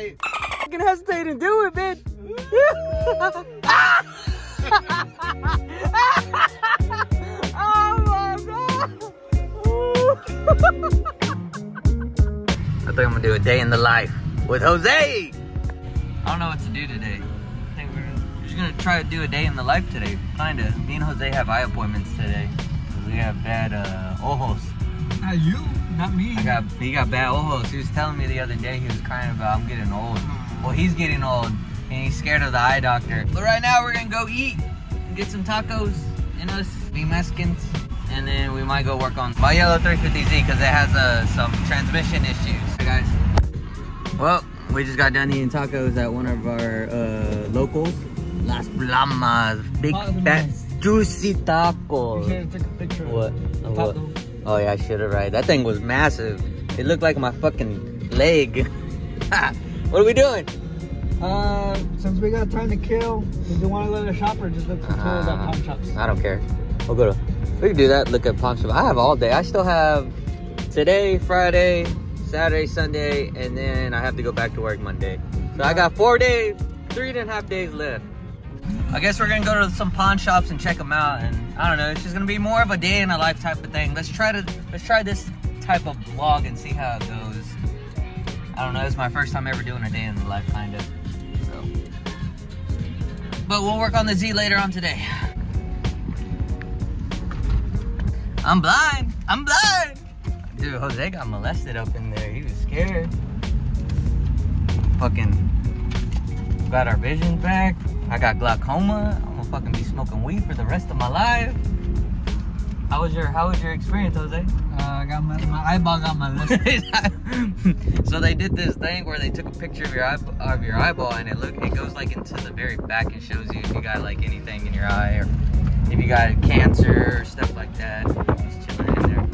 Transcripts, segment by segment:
Alright. Fucking hesitate and do it, man. Oh my god. I think I'm gonna do a day in the life with Jose. I don't know what to do today. I think we're just gonna try to do a day in the life today. Kinda. Me and Jose have eye appointments today. We have bad ojos. Not you, not me. He got bad ojos. He was telling me the other day, he was crying about I'm getting old. Well, he's getting old and he's scared of the eye doctor. But right now we're gonna go eat and get some tacos and us be Mexicans. And then we might go work on my yellow 350Z because it has some transmission issues. Hey guys. Well, we just got done eating tacos at one of our locals. Las Blamas. Big fat juicy tacos. You should have took a picture What? of What? Oh yeah, I should have, right? That thing was massive. It looked like my fucking leg. What are we doing? Since we got time to kill, do you want to go to the shop or just look for tours at pawn shops? I don't care. We'll go to. We can do that. Look at pawn shop. I have all day. I still have today, Friday, Saturday, Sunday, and then I have to go back to work Monday. So I got 4 days, 3.5 days left. I guess we're gonna go to some pawn shops and check them out, and I don't know. It's just gonna be more of a day in a life type of thing. Let's try this type of vlog and see how it goes. I don't know. It's my first time ever doing a day in the life, kind of. So, but we'll work on the Z later on today. I'm blind. I'm blind. Dude, Jose got molested up in there. He was scared. Fucking got our vision back. I got glaucoma. I'm gonna fucking be smoking weed for the rest of my life. How was your experience, Jose? I got my eyeball got molested. So they did this thing where they took a picture of your eyeball, and it goes like into the very back and shows you if you got like anything in your eye or if you got cancer or stuff like that. Just chilling in there.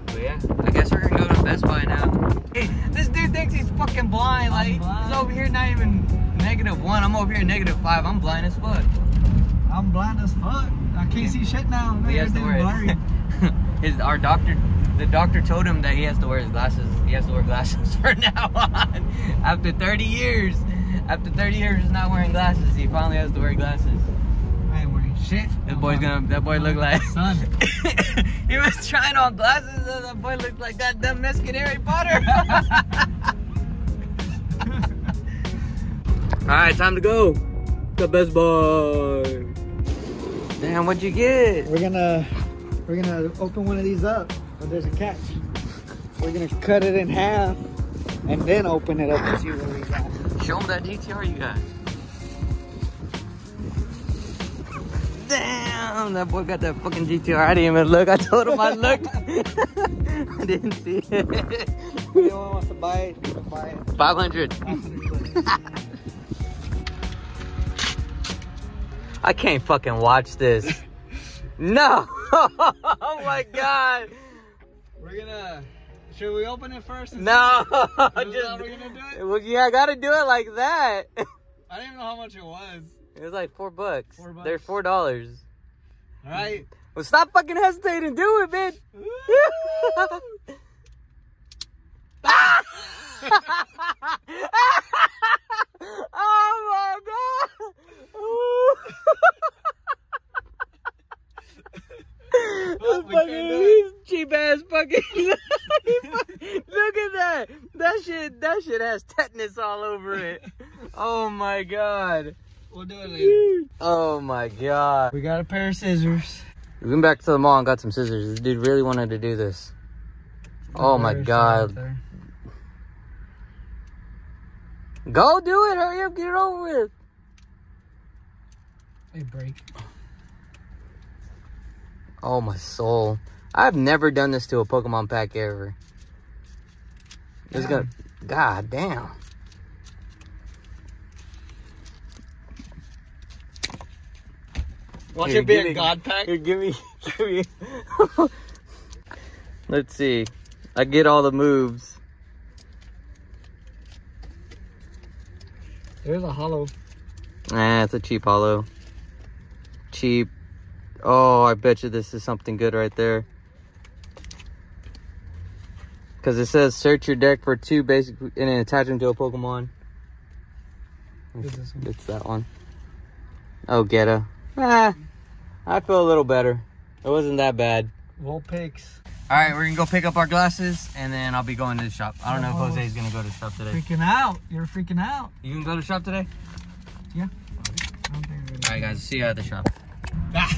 But yeah, I guess we're gonna go to Best Buy now. Hey, this dude thinks he's fucking blind. Like he's over here not even -1. I'm over here -5. I'm blind as fuck. I'm blind as fuck. I can't see shit now. He has to wear it. The doctor told him that he has to wear his glasses. He has to wear glasses from now on. After 30 years of not wearing glasses, he finally has to wear glasses. I ain't wearing shit. That boy looked like son. He was trying on glasses and that boy looked like goddamn Mexican Harry Potter. Alright, time to go to Best Buy. Damn, what'd you get? We're gonna open one of these up, but there's a catch. We're gonna cut it in half and then open it up and see what we got. Show them that GTR you got. Damn, that boy got that fucking GTR. I didn't even look. I told him I looked. I didn't see it. If anyone wants to buy it, you can buy it. 500. I can't fucking watch this. No. Oh my god. Should we open it first? No. How we're gonna do it? Well, yeah, I gotta do it like that. I didn't even know how much it was. It was like $4. $4. They're $4. All right. Well, stop fucking hesitating. Do it, man. Oh my god. Fucking cheap ass fucking. Look at that. That shit has tetanus all over it. Oh my god. We'll do it later. Oh my god. We got a pair of scissors. We went back to the mall and got some scissors. This dude really wanted to do this. Oh my god. Go do it. Hurry up. Get it over with. They break. Oh my soul. I've never done this to a Pokemon pack ever. It's gonna. God damn. Want Here, it to be give a me- god pack? Here, give me. Let's see. I get all the moves. There's a hollow. Nah, it's a cheap hollow. Cheap. Oh, I bet you this is something good right there. Because it says search your deck for 2 basic and then attach them to a Pokemon. It's that one. Oh, Geta. I feel a little better. It wasn't that bad. Volpix. All right, we're gonna go pick up our glasses, and then I'll be going to the shop. I don't know if Jose's gonna go to the shop today. Freaking out. You're freaking out. You can go to the shop today? Yeah. All right, guys. See you at the shop. Ah.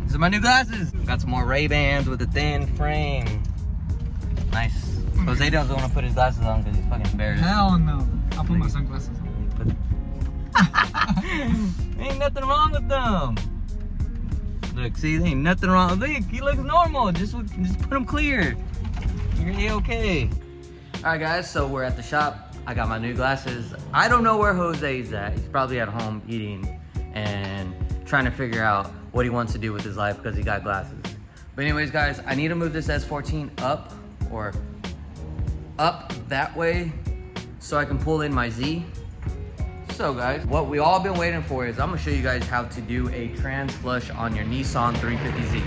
These are my new glasses. Got some more Ray-Bans with a thin frame. Nice. Jose doesn't want to put his glasses on because he's fucking embarrassed. Hell no. I'll put my sunglasses on. Ain't nothing wrong with them. Look, see, there ain't nothing wrong. Look, he looks normal. Just put him clear. You're okay. All right, guys. So we're at the shop. I got my new glasses. I don't know where Jose's at. He's probably at home eating and trying to figure out what he wants to do with his life because he got glasses. But anyways, guys, I need to move this S14 up or up that way so I can pull in my Z. So guys, what we all been waiting for is I'm gonna show you guys how to do a trans flush on your Nissan 350Z.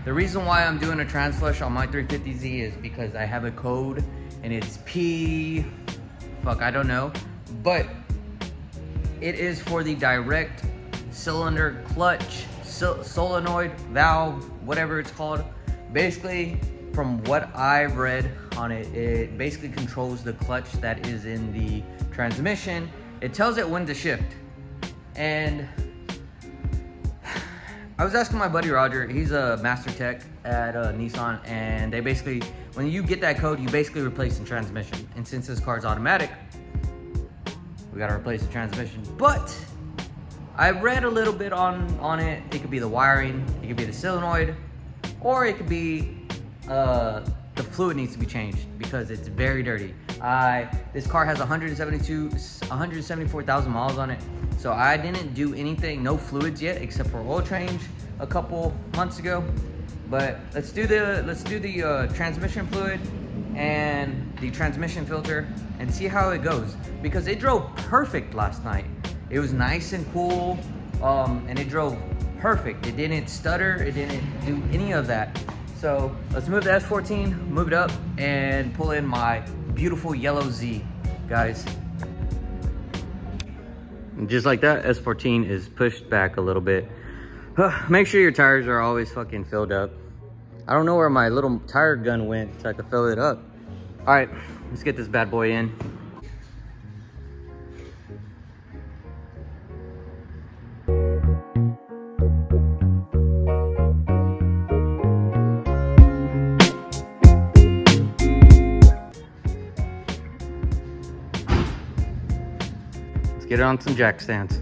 The reason why I'm doing a trans flush on my 350Z is because I have a code and it's I don't know, but it is for the direct cylinder clutch, solenoid valve, whatever it's called. Basically, from what I've read on it, it basically controls the clutch that is in the transmission. It tells it when to shift. And I was asking my buddy Roger, he's a master tech at Nissan, and they basically, when you get that code, you basically replace the transmission. And since this car is automatic, we gotta replace the transmission. But I read a little bit on it. It could be the wiring, it could be the solenoid, or it could be the fluid needs to be changed because it's very dirty. This car has 174,000 miles on it. So I didn't do anything, no fluids yet, except for oil change a couple months ago. But let's do the transmission fluid and the transmission filter and see how it goes. Because it drove perfect last night. It was nice and cool, and it drove perfect. It didn't stutter, it didn't do any of that. So let's move the S14, move it up, and pull in my beautiful yellow Z, guys. And just like that, S14 is pushed back a little bit. Make sure your tires are always fucking filled up. I don't know where my little tire gun went so I could fill it up. All right, let's get this bad boy in. Get it on some jack stands.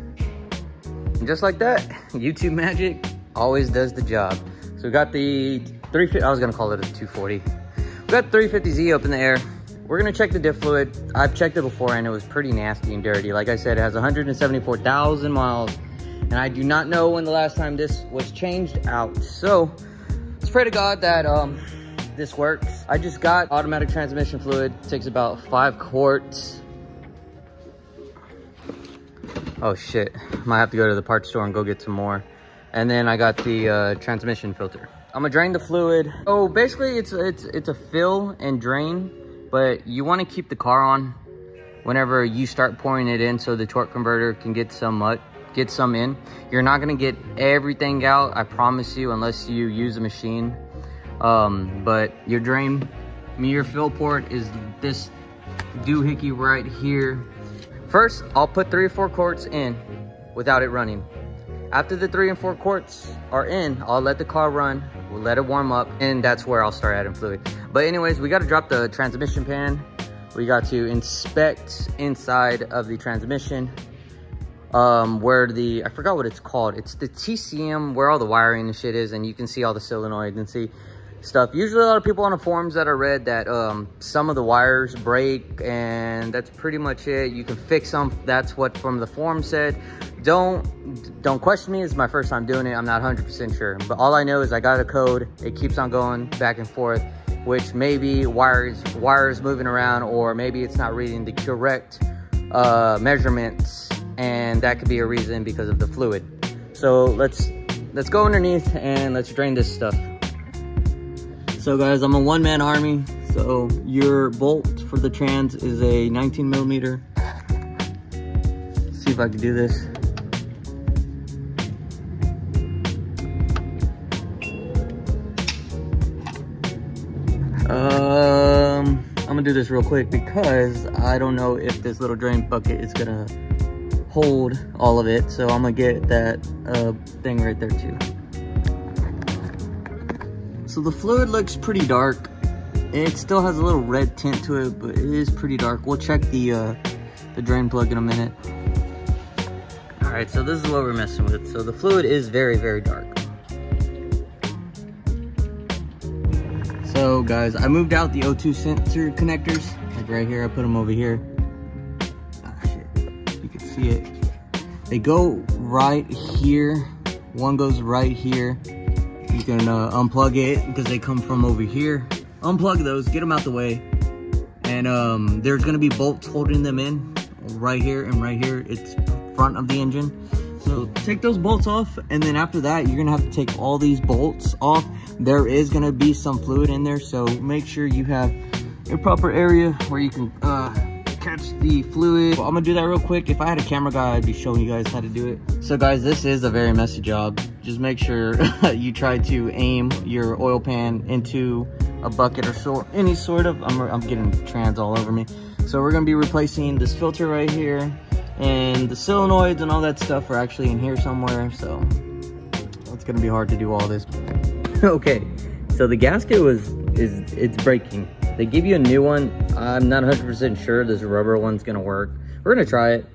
And just like that, YouTube magic always does the job. So we got the 350, I was gonna call it a 240. We got 350Z up in the air. We're gonna check the diff fluid. I've checked it before and it was pretty nasty and dirty. Like I said, it has 174,000 miles. And I do not know when the last time this was changed out. So let's pray to God that this works. I just got automatic transmission fluid. It takes about 5 quarts. Oh shit, might have to go to the parts store and go get some more. And then I got the transmission filter. I'm gonna drain the fluid. Oh, basically it's a fill and drain, but you wanna keep the car on whenever you start pouring it in so the torque converter can get some in. You're not gonna get everything out, I promise you, unless you use a machine. But your your fill port is this doohickey right here. First, I'll put 3 or 4 quarts in without it running. After the 3 and 4 quarts are in, I'll let the car run, we'll let it warm up, and that's where I'll start adding fluid. But anyways, we gotta drop the transmission pan. We got to inspect inside of the transmission, where I forgot what it's called. It's the TCM, where all the wiring and shit is, and you can see all the solenoids and see stuff. Usually a lot of people on the forums that I read that some of the wires break, and that's pretty much it. You can fix them. That's what from the forum said. Don't question me. It's my first time doing it. I'm not 100% sure, but all I know is I got a code. It keeps on going back and forth, which maybe wires moving around, or maybe it's not reading the correct measurements, and that could be a reason because of the fluid. So let's go underneath and let's drain this stuff. So guys, I'm a one-man army, So your bolt for the trans is a 19 millimeter. Let's see if I can do this. I'm gonna do this real quick because I don't know if this little drain bucket is gonna hold all of it. So I'm gonna get that thing right there too. So the fluid looks pretty dark. It still has a little red tint to it, but it is pretty dark. We'll check the drain plug in a minute. All right, so this is what we're messing with. So the fluid is very, very dark. So guys, I moved out the O2 sensor connectors, like right here. I put them over here. Ah, shit, you can see it. They go right here. One goes right here. You can unplug it because they come from over here. Unplug those, get them out the way. And there's gonna be bolts holding them in right here and right here. It's front of the engine. So take those bolts off, and then after that, you're gonna have to take all these bolts off. There is gonna be some fluid in there, so make sure you have a proper area where you can catch the fluid. Well, I'm gonna do that real quick. If I had a camera guy, I'd be showing you guys how to do it. So guys, this is a very messy job. Just make sure you try to aim your oil pan into a bucket or any sort of, I'm getting trans all over me. So we're gonna be replacing this filter right here, and the solenoids and all that stuff are actually in here somewhere. So it's gonna be hard to do all this. Okay, so the gasket it's breaking. They give you a new one. I'm not 100% sure this rubber one's gonna work. We're gonna try it.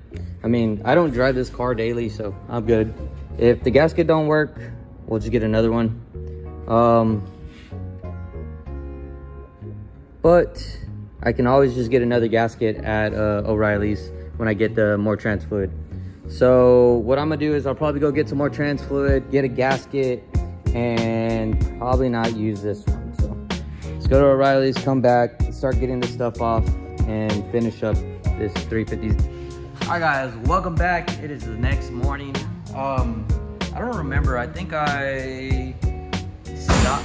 I mean, I don't drive this car daily, so I'm good. If the gasket don't work, we'll just get another one. But I can always just get another gasket at O'Reilly's when I get the more trans fluid. So what I'm gonna do is I'll probably go get some more trans fluid, get a gasket, and probably not use this one. So let's go to O'Reilly's, come back, start getting this stuff off, and finish up this 350. All right guys, welcome back. It is the next morning. I don't remember, I think I stopped.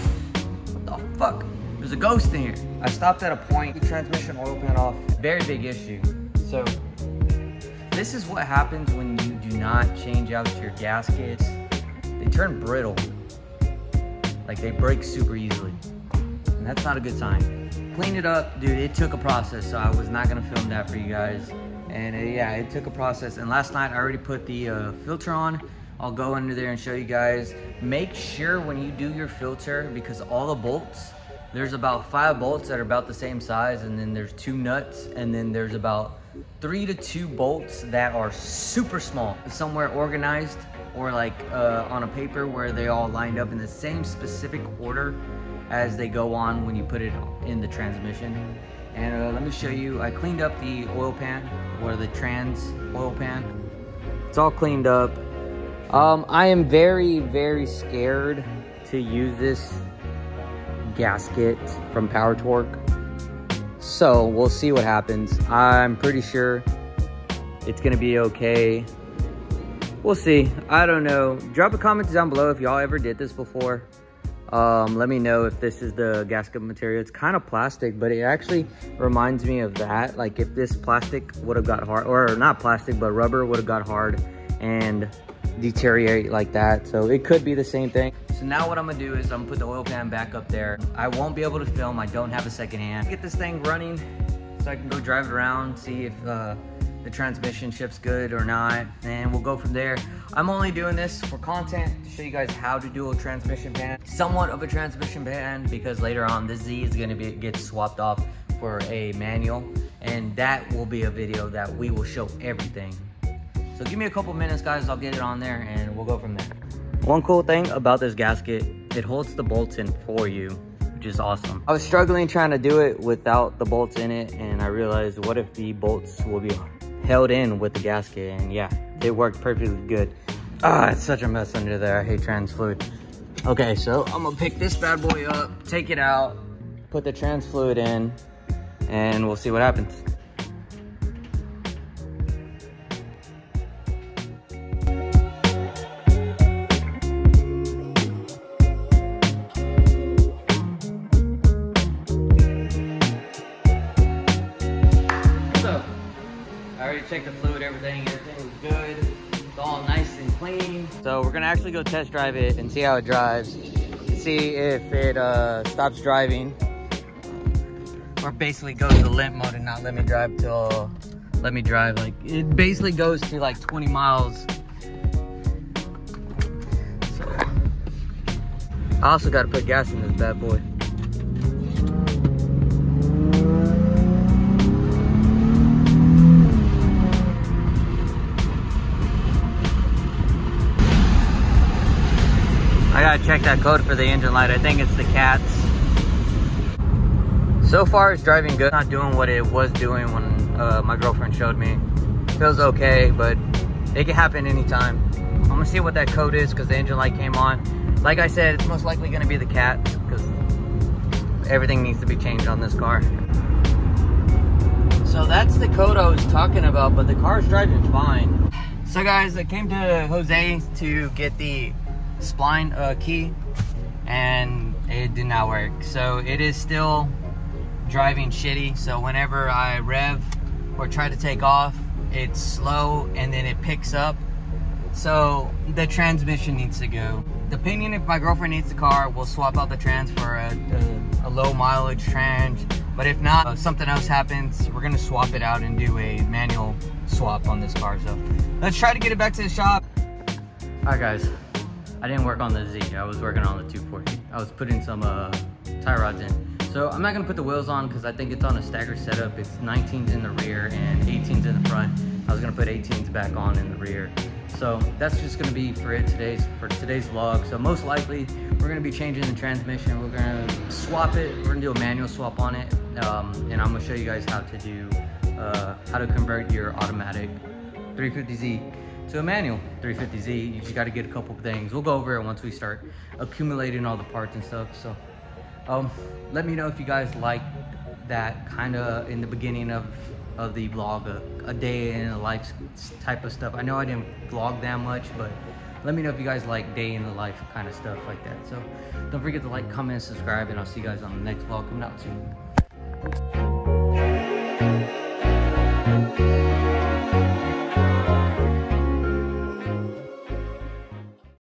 What the fuck? There's a ghost in here. I stopped at a point, the transmission oil pan off. Very big issue. So this is what happens when you do not change out your gaskets. They turn brittle. Like they break super easily. And that's not a good sign. Clean it up, dude, it took a process, so I was not gonna film that for you guys. And yeah, it took a process. And last night I already put the filter on. I'll go under there and show you guys. Make sure when you do your filter, because all the bolts, there's about 5 bolts that are about the same size, and then there's 2 nuts, and then there's about 3 to 2 bolts that are super small, somewhere organized or like on a paper where they all lined up in the same specific order as they go on when you put it in the transmission. And let me show you, I cleaned up the oil pan, or the trans oil pan. It's all cleaned up. I am very, very scared to use this gasket from Power Torque. So we'll see what happens. I'm pretty sure it's gonna be okay. We'll see. I don't know. Drop a comment down below if y'all ever did this before. Let me know if this is the gasket material. It's kind of plastic, but it actually reminds me of that. Like if this plastic would have got hard, or not plastic, but rubber would have got hard and deteriorate like that. So it could be the same thing. So now what I'm gonna do is I'm gonna put the oil pan back up there. I won't be able to film. I don't have a second hand. Get this thing running so I can go drive it around, see if the transmission shifts good or not, and we'll go from there. I'm only doing this for content to show you guys how to do a transmission pan, somewhat of a transmission pan, because later on this Z is gonna get swapped off for a manual, and that will be a video that we will show everything. So give me a couple minutes guys, I'll get it on there and we'll go from there. One cool thing about this gasket, it holds the bolts in for you, which is awesome. I was struggling trying to do it without the bolts in it, and I realized, what if the bolts will be held in with the gasket? And yeah, it worked perfectly good. Ah, it's such a mess under there. I hate trans fluid. Okay, so I'm gonna pick this bad boy up, take it out, put the trans fluid in, and we'll see what happens. already checked the fluid, everything was good. It's all nice and clean. So we're gonna actually go test drive it and see how it drives. See if it stops driving. Or basically goes to limp mode and not let me drive till, let me drive. Like, it basically goes to like 20 miles. So, I also gotta put gas in this bad boy. I gotta check that code for the engine light. I think it's the CATS. So far it's driving good. Not doing what it was doing when my girlfriend showed me. Feels okay, but it can happen anytime. I'm gonna see what that code is because the engine light came on. Like I said, it's most likely gonna be the CATS because everything needs to be changed on this car. So that's the code I was talking about, but the car's driving fine. So guys, I came to Jose to get the spline key and it did not work. So it is still driving shitty. So whenever I rev or try to take off, it's slow and then it picks up. So the transmission needs to go. Depending if my girlfriend needs the car, we'll swap out the trans for a low mileage trans. But if not, something else happens, we're gonna swap it out and do a manual swap on this car. So let's try to get it back to the shop. All right guys, I didn't work on the Z, I was working on the 240. I was putting some tie rods in. So I'm not gonna put the wheels on because I think it's on a staggered setup. It's 19s in the rear and 18s in the front. I was gonna put 18s back on in the rear. So that's just gonna be for today's vlog. So most likely we're gonna be changing the transmission. We're gonna swap it. We're gonna do a manual swap on it. And I'm gonna show you guys how to do, how to convert your automatic 350Z to a manual 350Z. You just got to get a couple of things. We'll go over it once we start accumulating all the parts and stuff. So let me know if you guys like that kind of in the beginning of the vlog, a day in the life type of stuff. I know I didn't vlog that much, but let me know if you guys like day in the life kind of stuff like that. So don't forget to like, comment, and subscribe, and I'll see you guys on the next vlog coming out soon.